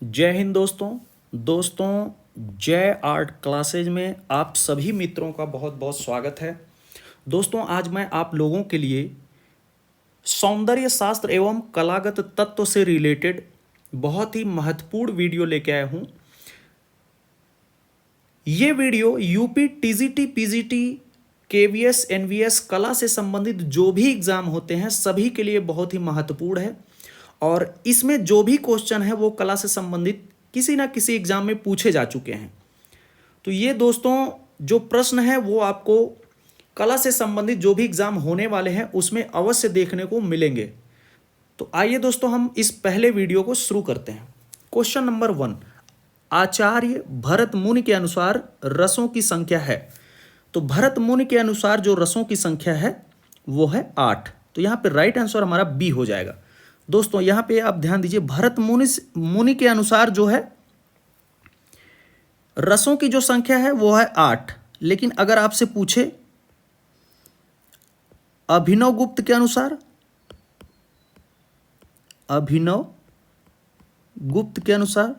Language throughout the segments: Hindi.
जय हिंद दोस्तों जय आर्ट क्लासेज में आप सभी मित्रों का बहुत बहुत स्वागत है। दोस्तों आज मैं आप लोगों के लिए सौंदर्य शास्त्र एवं कलागत तत्व से रिलेटेड बहुत ही महत्वपूर्ण वीडियो लेके आया हूँ। ये video UP TGT PGT KVS NVS कला से संबंधित जो भी एग्ज़ाम होते हैं सभी के लिए बहुत ही महत्वपूर्ण है और इसमें जो भी क्वेश्चन है वो कला से संबंधित किसी ना किसी एग्ज़ाम में पूछे जा चुके हैं। तो ये दोस्तों जो प्रश्न है वो आपको कला से संबंधित जो भी एग्ज़ाम होने वाले हैं उसमें अवश्य देखने को मिलेंगे। तो आइए दोस्तों हम इस पहले वीडियो को शुरू करते हैं। क्वेश्चन नंबर 1, आचार्य भरत मुनि के अनुसार रसों की संख्या है। तो भरत मुनि के अनुसार जो रसों की संख्या है वो है 8। तो यहाँ पे राइट आंसर हमारा बी हो जाएगा। दोस्तों यहाँ पे आप ध्यान दीजिए, भरत मुनि के अनुसार जो है रसों की जो संख्या है वो है 8। लेकिन अगर आपसे पूछे अभिनव गुप्त के अनुसार, अभिनव गुप्त के अनुसार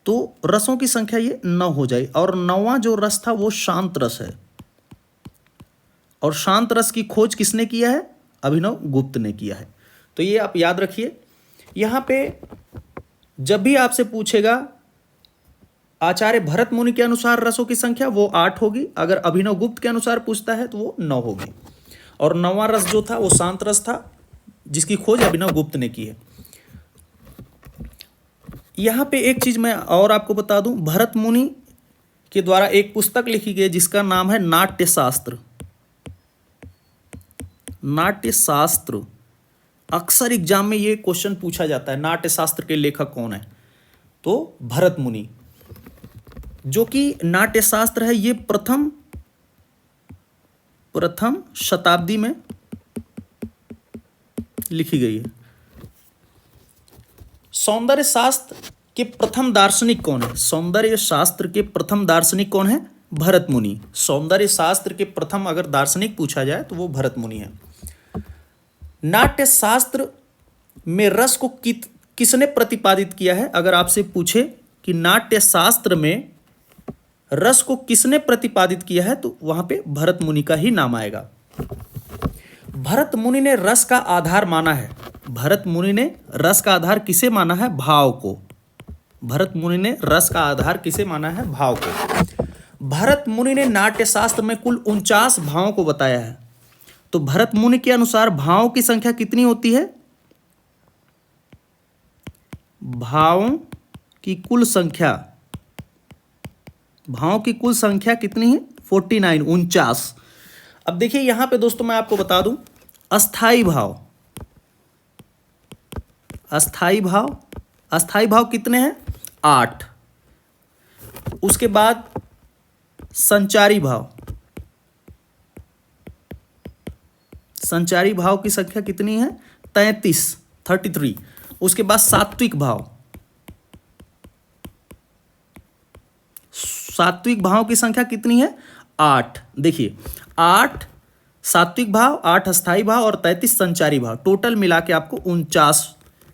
तो रसों की संख्या ये 9 हो जाए और 9वां जो रस था वो शांत रस है और शांत रस की खोज किसने किया है? अभिनव गुप्त ने किया है। तो ये आप याद रखिए। यहाँ पे जब भी आपसे पूछेगा आचार्य भरत मुनि के अनुसार रसों की संख्या वो 8 होगी, अगर अभिनव गुप्त के अनुसार पूछता है तो वो 9 होगी और 9वां रस जो था वो शांत रस था जिसकी खोज अभिनव गुप्त ने की है। यहाँ पे एक चीज मैं और आपको बता दूं, भरत मुनि के द्वारा एक पुस्तक लिखी गई जिसका नाम है नाट्य शास्त्र। नाट्य शास्त्र अक्सर एग्जाम में ये क्वेश्चन पूछा जाता है, नाट्य शास्त्र के लेखक कौन है? तो भरत मुनि। जो कि नाट्य शास्त्र है ये प्रथम शताब्दी में लिखी गई है। सौंदर्य शास्त्र के प्रथम दार्शनिक कौन है? सौंदर्य शास्त्र के प्रथम दार्शनिक कौन है? भरत मुनि। सौंदर्य शास्त्र के प्रथम अगर दार्शनिक पूछा जाए तो वो भरत मुनि है। नाट्य शास्त्र में रस को किसने प्रतिपादित किया है? अगर आपसे पूछे कि नाट्य शास्त्र में रस को किसने प्रतिपादित किया है तो वहां पे भरत मुनि का ही नाम आएगा। भरत मुनि ने रस का आधार माना है। भरत मुनि ने रस का आधार किसे माना है? भाव को। भरत मुनि ने रस का आधार किसे माना है? भाव को। भरत मुनि ने नाट्य शास्त्र में कुल 49 भावों को बताया है। तो भरत मुनि के अनुसार भावों की संख्या कितनी होती है? भावों की कुल संख्या, भावों की कुल संख्या कितनी है? 49, 49। अब देखिए यहां पे दोस्तों मैं आपको बता दूं, अस्थाई भाव, अस्थाई भाव, अस्थाई भाव कितने हैं? 8। उसके बाद संचारी भाव, संचारी भाव की संख्या कितनी है? 33। उसके बाद सात्विक भाव, सात्विक भाव की संख्या कितनी है? 8। देखिए 8 सात्विक भाव, 8 अस्थाई भाव और 33 संचारी भाव, टोटल मिला के आपको 49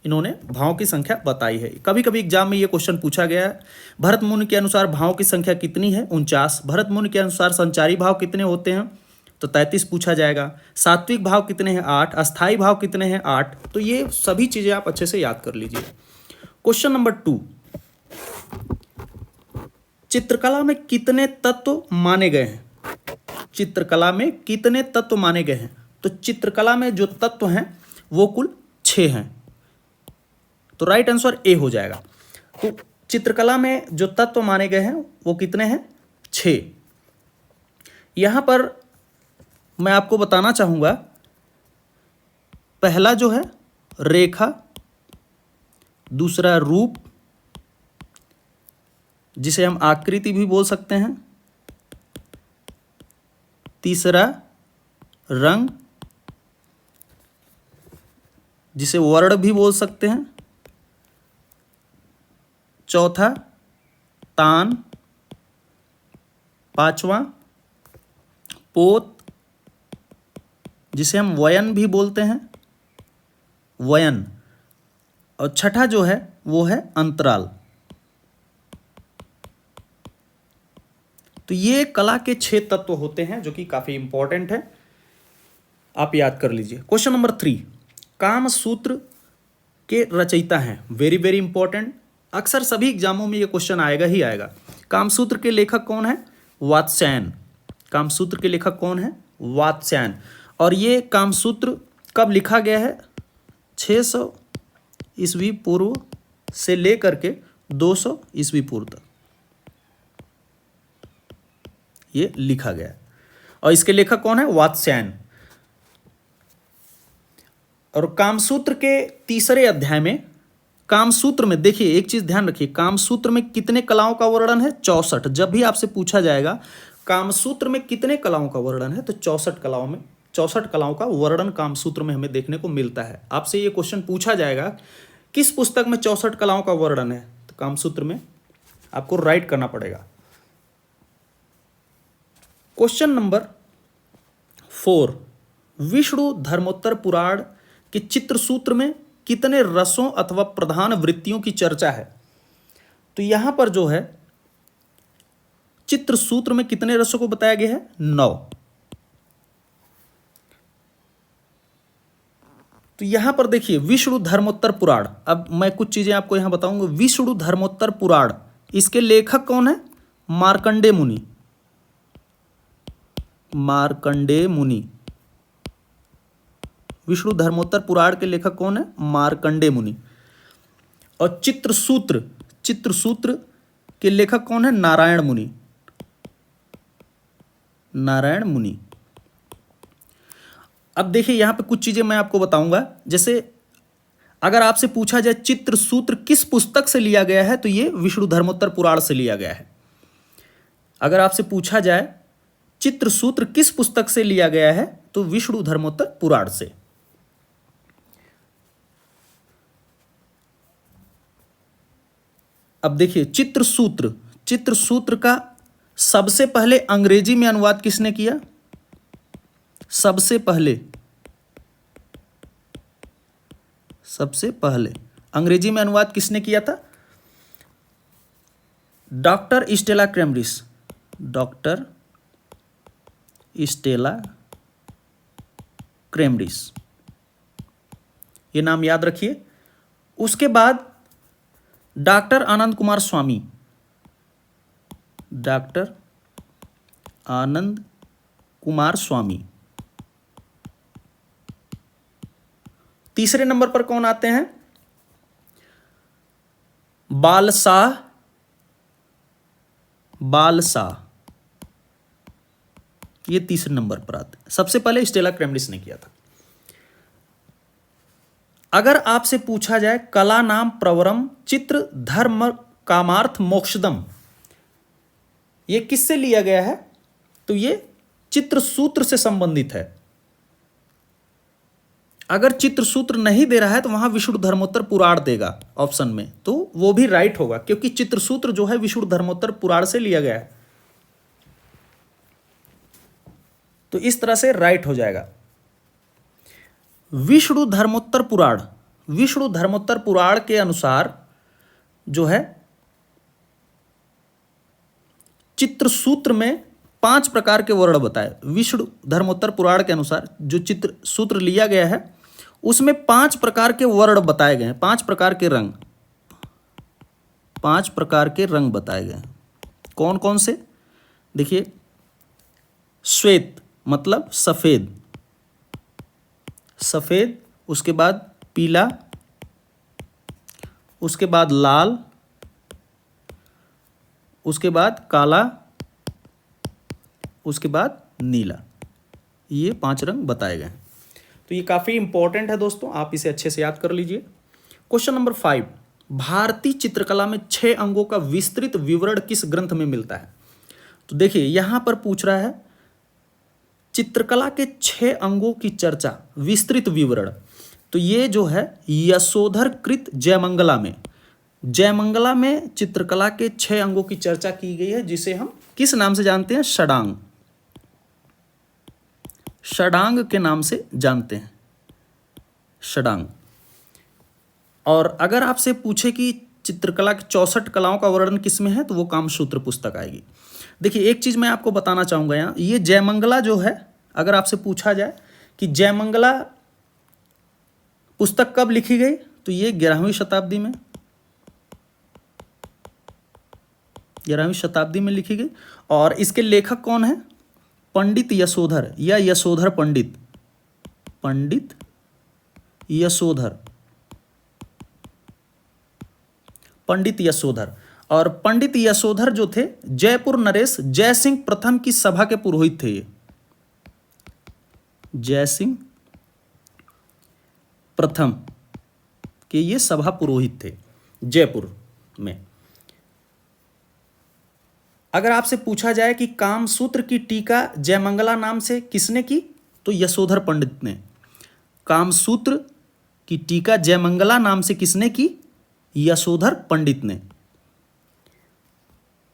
इन्होंने भावों की संख्या बताई है। कभी कभी एग्जाम में ये क्वेश्चन पूछा गया है, भरत मुनि के अनुसार भावों की संख्या कितनी है? 49। भरत मुनि के अनुसार संचारी भाव कितने होते हैं? तो 33 पूछा जाएगा। सात्विक भाव कितने हैं? 8। अस्थाई भाव कितने हैं? 8। तो ये सभी चीजें आप अच्छे से याद कर लीजिए। क्वेश्चन नंबर 2, चित्रकला में कितने तत्व माने गए हैं? चित्रकला में कितने तत्व माने गए हैं? तो चित्रकला में जो तत्व हैं वो कुल 6 हैं। तो राइट आंसर ए हो जाएगा। तो चित्रकला में जो तत्व माने गए हैं वो कितने हैं? 6। यहां पर मैं आपको बताना चाहूंगा, पहला जो है रेखा, दूसरा रूप जिसे हम आकृति भी बोल सकते हैं, तीसरा रंग जिसे वर्ण भी बोल सकते हैं, चौथा तान, पांचवा पोत जिसे हम वयन भी बोलते हैं, वयन, और छठा जो है वो है अंतराल। तो ये कला के 6 तत्व होते हैं जो कि काफी इंपॉर्टेंट है, आप याद कर लीजिए। क्वेश्चन नंबर 3, काम सूत्र के रचयिता हैं, वेरी वेरी इंपॉर्टेंट, अक्सर सभी एग्जामों में ये क्वेश्चन आएगा ही आएगा। कामसूत्र के लेखक कौन है? वात्स्यायन। कामसूत्र के लेखक कौन है? वात्स्यायन। और ये कामसूत्र कब लिखा गया है? 600 ईस्वी पूर्व से लेकर के 200 ईस्वी पूर्व तक ये लिखा गया है। और इसके लेखक कौन है? वात्स्यायन। और कामसूत्र के तीसरे अध्याय में, कामसूत्र में देखिए एक चीज ध्यान रखिए, कामसूत्र में कितने कलाओं का वर्णन है? 64। जब भी आपसे पूछा जाएगा कामसूत्र में कितने कलाओं का वर्णन है, तो 64 कलाओं में, 64 कलाओं का वर्णन कामसूत्र में हमें देखने को मिलता है। आपसे ये क्वेश्चन पूछा जाएगा किस पुस्तक में 64 कलाओं का वर्णन है, तो कामसूत्र में आपको राइट करना पड़ेगा। क्वेश्चन नंबर 4, विष्णु धर्मोत्तर पुराण के चित्रसूत्र में कितने रसों अथवा प्रधान वृत्तियों की चर्चा है? तो यहां पर जो है चित्रसूत्र में कितने रसों को बताया गया है? 9। तो यहां पर देखिए विष्णु धर्मोत्तर पुराण, अब मैं कुछ चीजें आपको यहां बताऊंगा। विष्णु धर्मोत्तर पुराण, इसके लेखक कौन है? मार्कंडेय मुनि। मार्कंडेय मुनि। विष्णु धर्मोत्तर पुराण के लेखक कौन है? मार्कंडेय मुनि। और चित्रसूत्र, चित्रसूत्र के लेखक कौन है? नारायण मुनि। नारायण मुनि। अब देखिए यहां पे कुछ चीजें मैं आपको बताऊंगा, जैसे अगर आपसे पूछा जाए चित्रसूत्र किस पुस्तक से लिया गया है, तो ये विष्णु धर्मोत्तर पुराण से लिया गया है। अगर आपसे पूछा जाए चित्रसूत्र किस पुस्तक से लिया गया है, तो विष्णु धर्मोत्तर पुराण से। अब देखिए चित्रसूत्र, चित्रसूत्र का सबसे पहले अंग्रेजी में अनुवाद किसने किया? सबसे पहले, सबसे पहले अंग्रेजी में अनुवाद किसने किया था? Doctor Stella Kramrisch. Doctor Stella Kramrisch, ये नाम याद रखिए। उसके बाद doctor Anand Coomaraswamy. Doctor Anand Coomaraswamy. तीसरे नंबर पर कौन आते हैं? बालशाह। बालशाह, ये तीसरे नंबर पर आते हैं। सबसे पहले स्टेला क्रेमरिस ने किया था। अगर आपसे पूछा जाए कला नाम प्रवरम चित्र धर्म कामार्थ मोक्षदम, ये किससे लिया गया है? तो ये चित्रसूत्र से संबंधित है। अगर चित्रसूत्र नहीं दे रहा है तो वहां विष्णु धर्मोत्तर पुराण देगा ऑप्शन में, तो वो भी राइट होगा, क्योंकि चित्रसूत्र जो है विष्णु धर्मोत्तर पुराण से लिया गया है। तो इस तरह से राइट हो जाएगा। विष्णु धर्मोत्तर पुराण, विष्णु धर्मोत्तर पुराण के अनुसार जो है चित्रसूत्र में 5 प्रकार के वर्ण बताए। विष्णु धर्मोत्तर पुराण के अनुसार जो चित्र सूत्र लिया गया है उसमें 5 प्रकार के वर्ण बताए गए हैं, 5 प्रकार के रंग, 5 प्रकार के रंग बताए गए हैं। कौन कौन से? देखिए, श्वेत मतलब सफेद, सफेद, उसके बाद पीला, उसके बाद लाल, उसके बाद काला, उसके बाद नीला। ये 5 रंग बताए गए हैं। तो ये काफी इंपॉर्टेंट है दोस्तों, आप इसे अच्छे से याद कर लीजिए। क्वेश्चन नंबर 5, भारतीय चित्रकला में 6 अंगों का विस्तृत विवरण किस ग्रंथ में मिलता है? तो देखिए यहां पर पूछ रहा है चित्रकला के 6 अंगों की चर्चा, विस्तृत विवरण। तो ये जो है यशोधर कृत जयमंगला में, जयमंगला में चित्रकला के 6 अंगों की चर्चा की गई है, जिसे हम किस नाम से जानते हैं? षडांग। षडांग के नाम से जानते हैं, षडांग। और अगर आपसे पूछे कि चित्रकला की 64 कलाओं का वर्णन किसमें है, तो वो कामसूत्र पुस्तक आएगी। देखिए एक चीज़ मैं आपको बताना चाहूँगा यहाँ, ये जयमंगला जो है, अगर आपसे पूछा जाए कि जयमंगला पुस्तक कब लिखी गई, तो ये 11वीं शताब्दी में, 11वीं शताब्दी में लिखी गई। और इसके लेखक कौन है? पंडित यशोधर या यशोधर पंडित, पंडित यशोधर, पंडित यशोधर। और पंडित यशोधर जो थे, जयपुर नरेश जयसिंह प्रथम की सभा के पुरोहित थे। ये जयसिंह प्रथम के ये सभा पुरोहित थे जयपुर में। अगर आपसे पूछा जाए कि कामसूत्र की टीका जयमंगला नाम से किसने की, तो यशोधर पंडित ने। कामसूत्र की टीका जयमंगला नाम से किसने की? यशोधर पंडित ने।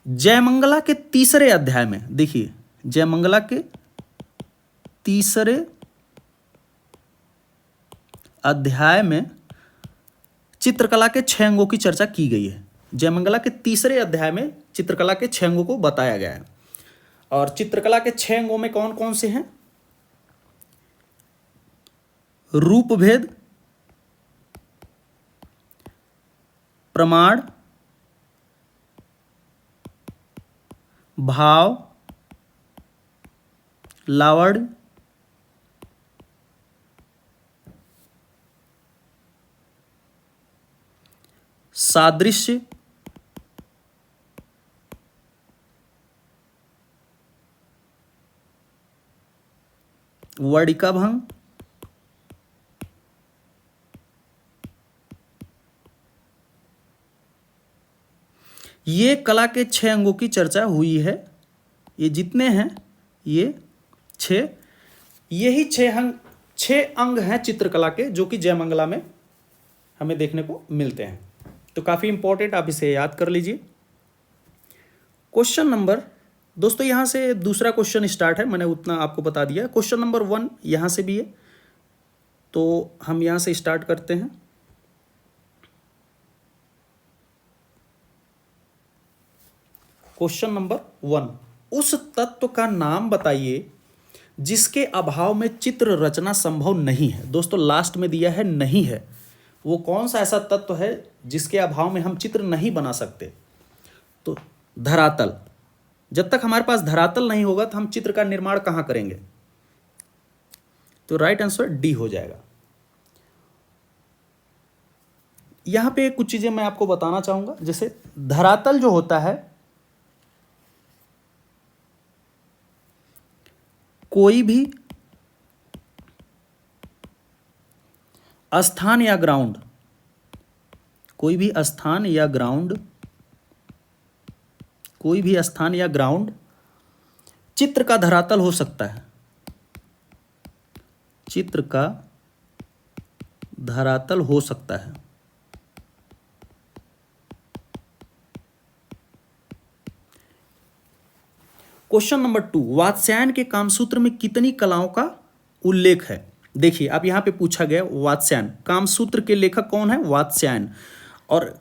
जयमंगला के तीसरे अध्याय में देखिए, जयमंगला के तीसरे अध्याय में चित्रकला के 6 अंगों की चर्चा की गई है। जयमंगला के तीसरे अध्याय में चित्रकला के 6 अंगों को बताया गया है। और चित्रकला के 6 अंगों में कौन कौन से हैं? रूप भेद, प्रमाण, भाव, लावण्य, सादृश्य, वर्णिका भंग, ये कला के 6 अंगों की चर्चा हुई है। ये जितने हैं ये 6, यही 6 अंग हैं चित्रकला के, जो कि जयमंगला में हमें देखने को मिलते हैं। तो काफ़ी इंपॉर्टेंट, आप इसे याद कर लीजिए। क्वेश्चन नंबर, दोस्तों यहाँ से दूसरा क्वेश्चन स्टार्ट है, मैंने उतना आपको बता दिया। क्वेश्चन नंबर 1 यहाँ से भी है, तो हम यहाँ से स्टार्ट करते हैं। क्वेश्चन नंबर 1, उस तत्व का नाम बताइए जिसके अभाव में चित्र रचना संभव नहीं है। दोस्तों लास्ट में दिया है नहीं है, वो कौन सा ऐसा तत्व है जिसके अभाव में हम चित्र नहीं बना सकते? तो धरातल। जब तक हमारे पास धरातल नहीं होगा तो हम चित्र का निर्माण कहाँ करेंगे? तो राइट आंसर डी हो जाएगा। यहां पे कुछ चीजें मैं आपको बताना चाहूंगा। जैसे धरातल जो होता है, कोई भी स्थान या ग्राउंड, कोई भी स्थान या ग्राउंड, कोई भी स्थान या ग्राउंड चित्र का धरातल हो सकता है, चित्र का धरातल हो सकता है। क्वेश्चन नंबर 2, वात्स्यायन के कामसूत्र में कितनी कलाओं का उल्लेख है? देखिए अब यहां पे पूछा गया वात्स्यायन, कामसूत्र के लेखक कौन है? वात्स्यायन। और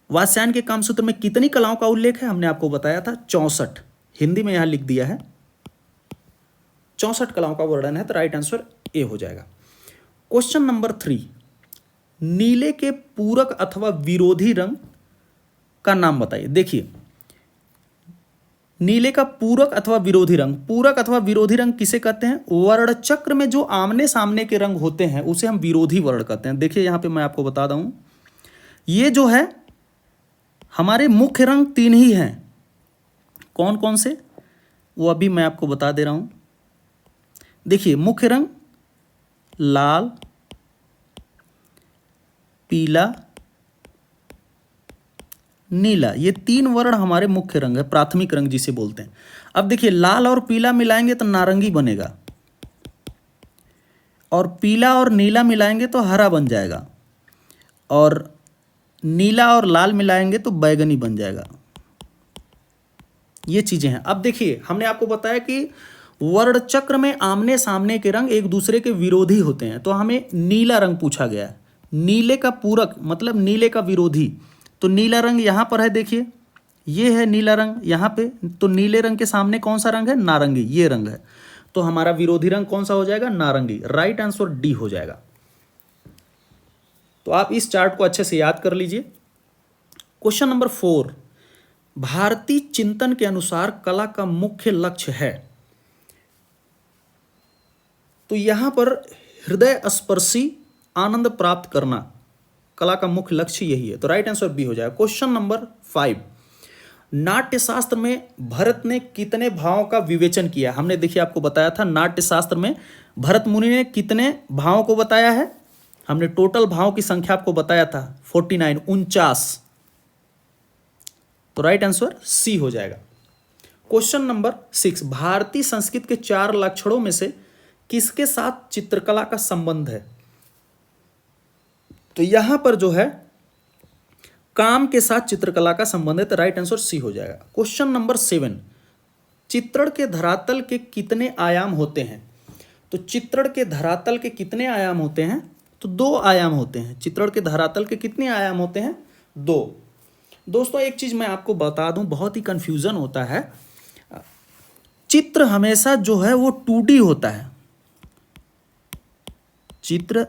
वात्स्यायन के कामसूत्र में कितनी कलाओं का उल्लेख है? हमने आपको बताया था 64, हिंदी में यहां लिख दिया है 64 कलाओं का वर्णन है, तो राइट आंसर ए हो जाएगा। क्वेश्चन नंबर 3, नीले के पूरक अथवा विरोधी रंग का नाम बताइए। देखिए नीले का पूरक अथवा विरोधी रंग, पूरक अथवा विरोधी रंग किसे कहते हैं? वर्ण चक्र में जो आमने सामने के रंग होते हैं उसे हम विरोधी वर्ण कहते हैं। देखिए यहां पे मैं आपको बता दूं, ये जो है हमारे मुख्य रंग 3 ही हैं। कौन कौन से? वो अभी मैं आपको बता दे रहा हूं। देखिए मुख्य रंग लाल, पीला, नीला, ये 3 वर्ण हमारे मुख्य रंग है, प्राथमिक रंग जिसे बोलते हैं। अब देखिए लाल और पीला मिलाएंगे तो नारंगी बनेगा, और पीला और नीला मिलाएंगे तो हरा बन जाएगा, और नीला और लाल मिलाएंगे तो बैगनी बन जाएगा। ये चीजें हैं। अब देखिए हमने आपको बताया कि वर्ण चक्र में आमने सामने के रंग एक दूसरे के विरोधी होते हैं, तो हमें नीला रंग पूछा गया है। नीले का पूरक मतलब नीले का विरोधी। तो नीला रंग यहाँ पर है, देखिए ये है नीला रंग यहाँ पे, तो नीले रंग के सामने कौन सा रंग है? नारंगी, ये रंग है। तो हमारा विरोधी रंग कौन सा हो जाएगा? नारंगी। राइट आंसर डी हो जाएगा। तो आप इस चार्ट को अच्छे से याद कर लीजिए। क्वेश्चन नंबर 4, भारतीय चिंतन के अनुसार कला का मुख्य लक्ष्य है। तो यहां पर हृदय स्पर्शी आनंद प्राप्त करना कला का मुख्य लक्ष्य यही है। तो राइट आंसर बी हो जाएगा। क्वेश्चन नंबर 5, नाट्य शास्त्र में भरत ने कितने भावों का विवेचन किया? हमने देखिए आपको बताया था नाट्य शास्त्र में भरत मुनि ने कितने भावों को बताया है। हमने टोटल भावों की संख्या आपको बताया था 49, 49। तो राइट आंसर सी हो जाएगा। क्वेश्चन नंबर 6, भारतीय संस्कृत के 4 लक्षणों में से किसके साथ चित्रकला का संबंध है? तो यहां पर जो है काम के साथ चित्रकला का संबंध है। तो राइट आंसर सी हो जाएगा। क्वेश्चन नंबर 7, चित्रण के धरातल के कितने आयाम होते हैं? तो चित्रण के धरातल के कितने आयाम होते हैं? तो 2 आयाम होते हैं। चित्रण के धरातल के कितने आयाम होते हैं? 2। दोस्तों एक चीज मैं आपको बता दूं, बहुत ही कंफ्यूजन होता है। चित्र हमेशा जो है वो 2D होता है। चित्र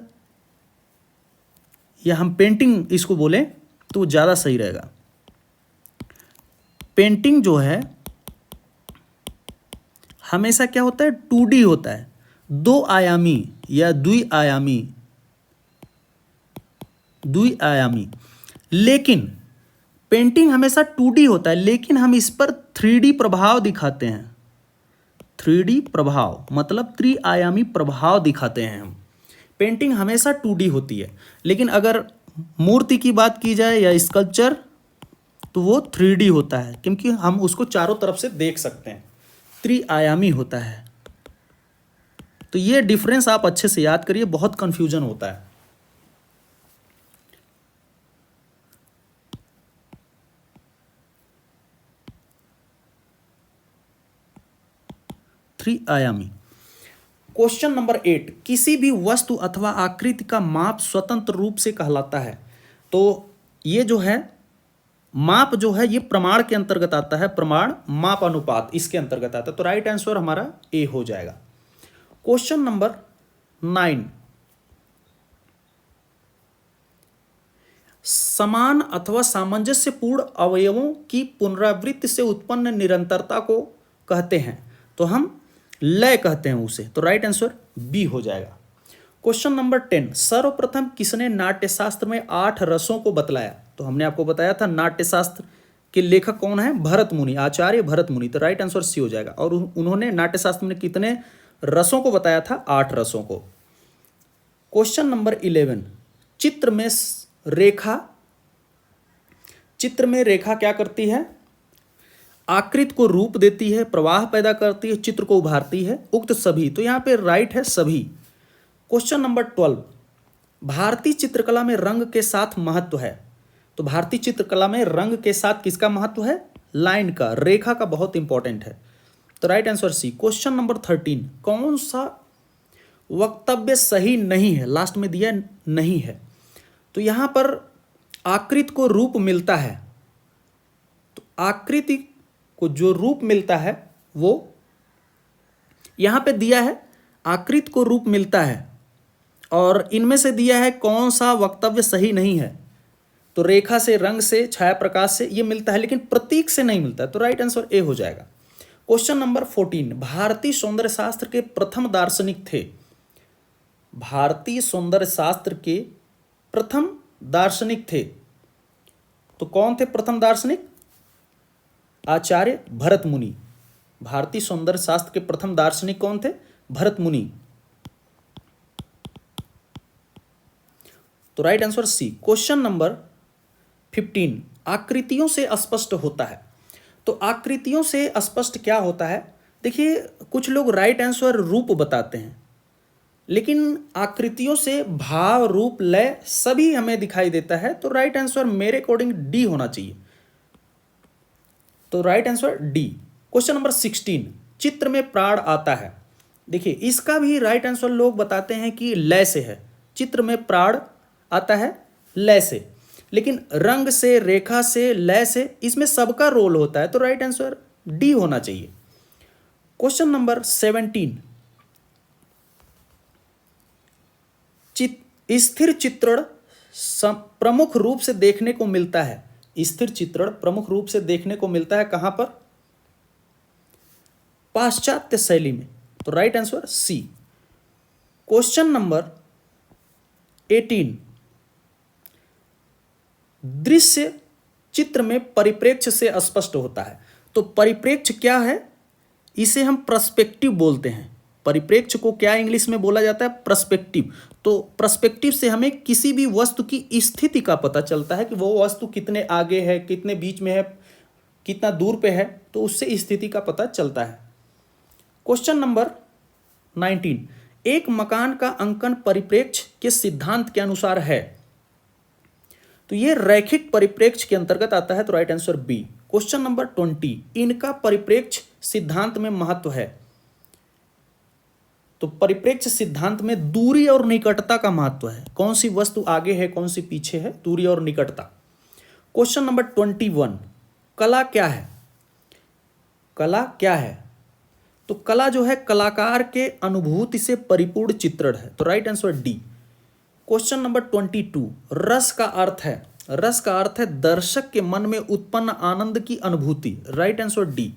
या हम पेंटिंग इसको बोलें तो ज़्यादा सही रहेगा। पेंटिंग जो है हमेशा क्या होता है? 2D होता है, 2 आयामी या द्विआयामी। लेकिन पेंटिंग हमेशा 2D होता है, लेकिन हम इस पर 3D प्रभाव दिखाते हैं। 3D प्रभाव मतलब त्रिआयामी प्रभाव दिखाते हैं हम। पेंटिंग हमेशा 2D होती है, लेकिन अगर मूर्ति की बात की जाए या स्कल्पचर तो वो 3D होता है, क्योंकि हम उसको चारों तरफ से देख सकते हैं, त्रिआयामी होता है। तो ये डिफरेंस आप अच्छे से याद करिए, बहुत कंफ्यूजन होता है। त्रिआयामी। क्वेश्चन नंबर 8, किसी भी वस्तु अथवा आकृति का माप स्वतंत्र रूप से कहलाता है। तो ये जो है माप जो है ये प्रमाण के अंतर्गत आता है। प्रमाण, माप, अनुपात इसके अंतर्गत आता है। तो राइट आंसर हमारा ए हो जाएगा। क्वेश्चन नंबर 9, समान अथवा सामंजस्यपूर्ण अवयवों की पुनरावृत्ति से उत्पन्न निरंतरता को कहते हैं। तो हम लय कहते हैं उसे। तो राइट आंसर बी हो जाएगा। क्वेश्चन नंबर 10, सर्वप्रथम किसने नाट्यशास्त्र में 8 रसों को बतलाया? तो हमने आपको बताया था नाट्यशास्त्र के लेखक कौन है? भरत मुनि, आचार्य भरत मुनि। तो राइट आंसर सी हो जाएगा। और उन्होंने नाट्यशास्त्र में कितने रसों को बताया था? 8 रसों को। क्वेश्चन नंबर 11, चित्र में रेखा क्या करती है? आकृति को रूप देती है, प्रवाह पैदा करती है, चित्र को उभारती है। उक्त सभी, तो यहाँ पे राइट है सभी। क्वेश्चन नंबर 12, भारतीय चित्रकला में रंग के साथ महत्व है। तो भारतीय चित्रकला में रंग के साथ किसका महत्व है? लाइन का, रेखा का बहुत इंपॉर्टेंट है। तो right answer C. Question number 13, कौन सा वक्तव्य सही नहीं है? लास्ट में दिया नहीं है। तो यहां पर आकृति को रूप मिलता है। तो आकृति को जो रूप मिलता है वो यहां पे दिया है, आकृति को रूप मिलता है। और इनमें से दिया है कौन सा वक्तव्य सही नहीं है? तो रेखा से, रंग से, छाया प्रकाश से ये मिलता है, लेकिन प्रतीक से नहीं मिलता है। तो राइट आंसर ए हो जाएगा। क्वेश्चन नंबर 14, भारतीय सौंदर्य शास्त्र के प्रथम दार्शनिक थे। भारतीय सौंदर्य शास्त्र के प्रथम दार्शनिक थे। तो कौन थे प्रथम दार्शनिक? आचार्य भरत मुनि। भारतीय सौंदर्य शास्त्र के प्रथम दार्शनिक कौन थे? भरत मुनि। तो right answer C. Question number 15, आकृतियों से स्पष्ट होता है। तो आकृतियों से स्पष्ट क्या होता है? देखिए कुछ लोग राइट आंसर रूप बताते हैं, लेकिन आकृतियों से भाव, रूप, लय सभी हमें दिखाई देता है। तो राइट आंसर मेरे अकॉर्डिंग डी होना चाहिए। तो right answer D. Question number 16, चित्र में प्राण आता है। देखिए इसका भी राइट आंसर लोग बताते हैं कि लय से है। चित्र में प्राण आता है लय से, लेकिन रंग से, रेखा से, लय से, इसमें सबका रोल होता है, तो राइट आंसर डी होना चाहिए। क्वेश्चन नंबर 17, स्थिर चित्रण प्रमुख रूप से देखने को मिलता है, स्थिर चित्रण प्रमुख रूप से देखने को मिलता है कहां पर? पाश्चात्य शैली में, तो right answer C. Question number 18, दृश्य चित्र में परिप्रेक्ष्य से स्पष्ट होता है, तो परिप्रेक्ष्य क्या है? इसे हम पर्सपेक्टिव बोलते हैं। परिप्रेक्ष्य को क्या इंग्लिश में बोला जाता है? पर्सपेक्टिव। तो पर्सपेक्टिव से हमें किसी भी वस्तु की स्थिति का पता चलता है कि वो वस्तु कितने आगे है, कितने बीच में है, कितना दूर पे है, तो उससे स्थिति का पता चलता है। क्वेश्चन नंबर 19, एक मकान का अंकन परिप्रेक्ष्य के सिद्धांत के अनुसार है, तो ये रैखिक परिप्रेक्ष्य के अंतर्गत आता है, तो right answer B. Question number 20, इनका परिप्रेक्ष्य सिद्धांत में महत्व है, तो परिप्रेक्ष्य सिद्धांत में दूरी और निकटता का महत्व है। कौन सी वस्तु आगे है, कौन सी पीछे है, दूरी और निकटता। क्वेश्चन नंबर 21, कला क्या है? कला क्या है? तो कला जो है कलाकार के अनुभूति से परिपूर्ण चित्रण है, तो right answer D. Question number 22, रस का अर्थ है, रस का अर्थ है दर्शक के मन में उत्पन्न आनंद की अनुभूति, right answer D.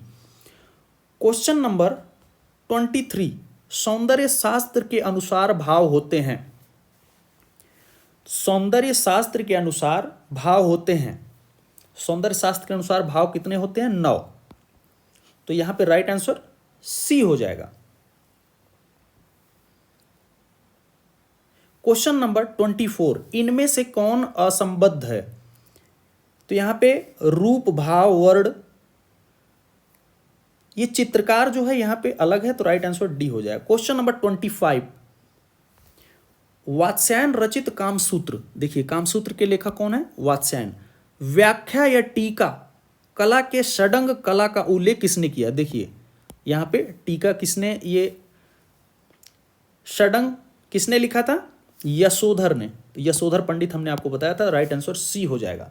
Question number 23, सौंदर्य शास्त्र के अनुसार भाव होते हैं, सौंदर्य शास्त्र के अनुसार भाव होते हैं, सौंदर्य शास्त्र के अनुसार भाव कितने होते हैं? 9, तो यहां पे राइट आंसर सी हो जाएगा। क्वेश्चन नंबर 24, इनमें से कौन असंबद्ध है? तो यहां पे रूप, भाव, वर्ण, ये चित्रकार जो है यहां पे अलग है, तो राइट आंसर डी हो जाएगा। क्वेश्चन नंबर 25, वात्स्यायन रचित कामसूत्र, देखिए कामसूत्र के लेखक कौन है? वात्स्यायन। व्याख्या या टीका कला के षडंग कला का उल्लेख किसने किया? देखिए यहां पे टीका किसने, ये षडंग किसने लिखा था? यशोधर ने, तो यशोधर पंडित हमने आपको बताया था, राइट आंसर सी हो जाएगा।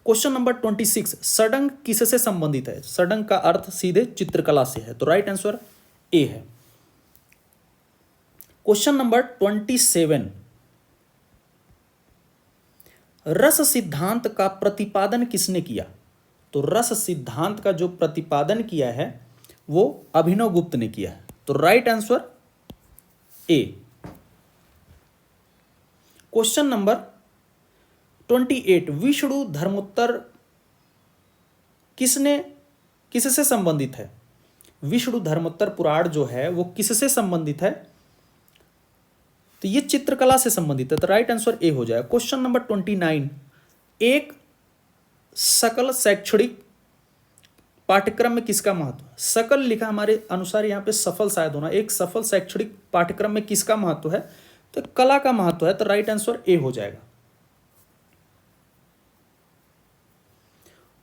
क्वेश्चन नंबर 26, षडंग किससे संबंधित है? षडंग का अर्थ सीधे चित्रकला से है, तो राइट आंसर ए है। क्वेश्चन नंबर 27, रस सिद्धांत का प्रतिपादन किसने किया? तो रस सिद्धांत का जो प्रतिपादन किया है वो अभिनव गुप्त ने किया है, तो right answer A. Question number 28, Vishnu Dharmottara किससे संबंधित है? विष्णु धर्मोत्तर पुराण जो है वो किससे संबंधित है? तो ये चित्रकला से संबंधित है, तो राइट आंसर ए हो जाएगा। क्वेश्चन नंबर 29, एक सकल शैक्षणिक पाठ्यक्रम में किसका महत्व? सकल लिखा हमारे अनुसार यहाँ पे सफल शायद होना, एक सफल शैक्षणिक पाठ्यक्रम में किसका महत्व है? तो कला का महत्व है, तो राइट आंसर ए हो जाएगा।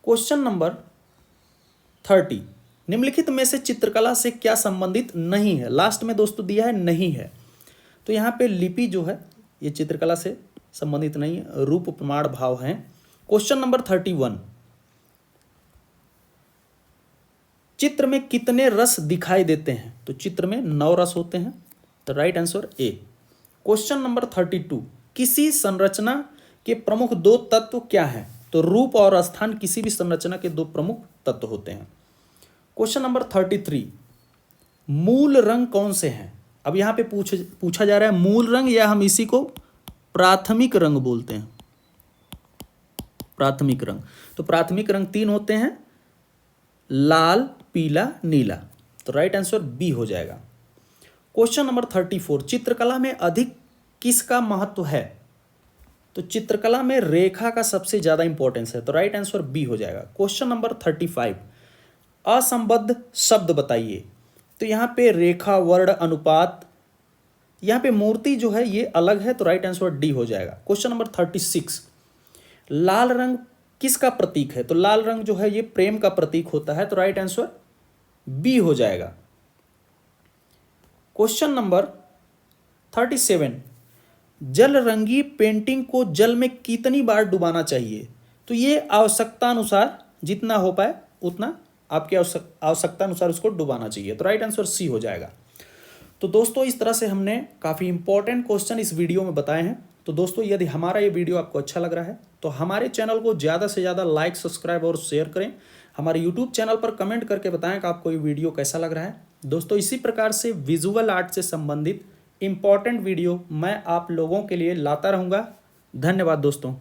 क्वेश्चन नंबर 30, निम्नलिखित में से चित्रकला से क्या संबंधित नहीं है? लास्ट में दोस्तों दिया है नहीं है, तो यहां पे लिपि जो है ये चित्रकला से संबंधित नहीं है, रूप, प्रमाण, भाव हैं। क्वेश्चन नंबर 31, चित्र में कितने रस दिखाई देते हैं? तो चित्र में 9 रस होते हैं, तो right answer A. Question number 32, किसी संरचना के प्रमुख 2 तत्व क्या हैं? तो रूप और स्थान किसी भी संरचना के 2 प्रमुख तत्व होते हैं। क्वेश्चन नंबर 33, मूल रंग कौन से हैं? अब यहां पे पूछा जा रहा है मूल रंग, या हम इसी को प्राथमिक रंग बोलते हैं, प्राथमिक रंग। तो प्राथमिक रंग 3 होते हैं, लाल, पीला, नीला, तो राइट आंसर बी हो जाएगा। क्वेश्चन नंबर 34, चित्रकला में अधिक किसका महत्व है? तो चित्रकला में रेखा का सबसे ज्यादा इंपॉर्टेंस है, तो राइट आंसर बी हो जाएगा। क्वेश्चन नंबर 35, असंबद्ध शब्द बताइए। तो यहां पे रेखा, वर्ण, अनुपात, यहां पे मूर्ति जो है ये अलग है, तो राइट आंसर डी हो जाएगा। क्वेश्चन नंबर 36, लाल रंग किसका प्रतीक है? तो लाल रंग जो है ये प्रेम का प्रतीक होता है, तो राइट आंसर बी हो जाएगा। क्वेश्चन नंबर 37, जल रंगी पेंटिंग को जल में कितनी बार डुबाना चाहिए? तो ये आवश्यकता अनुसार जितना हो पाए उतना आपकी आवश्यकता अनुसार उसको डुबाना चाहिए। तो राइट आंसर सी हो जाएगा। तो दोस्तों इस तरह से हमने काफ़ी इंपॉर्टेंट क्वेश्चन इस वीडियो में बताए हैं। तो दोस्तों यदि हमारा ये वीडियो आपको अच्छा लग रहा है तो हमारे चैनल को ज़्यादा से ज़्यादा लाइक, सब्सक्राइब और शेयर करें। हमारे यूट्यूब चैनल पर कमेंट करके बताएं कि आपको ये वीडियो कैसा लग रहा है। दोस्तों इसी प्रकार से विजुअल आर्ट से संबंधित इंपॉर्टेंट वीडियो मैं आप लोगों के लिए लाता रहूँगा। धन्यवाद दोस्तों।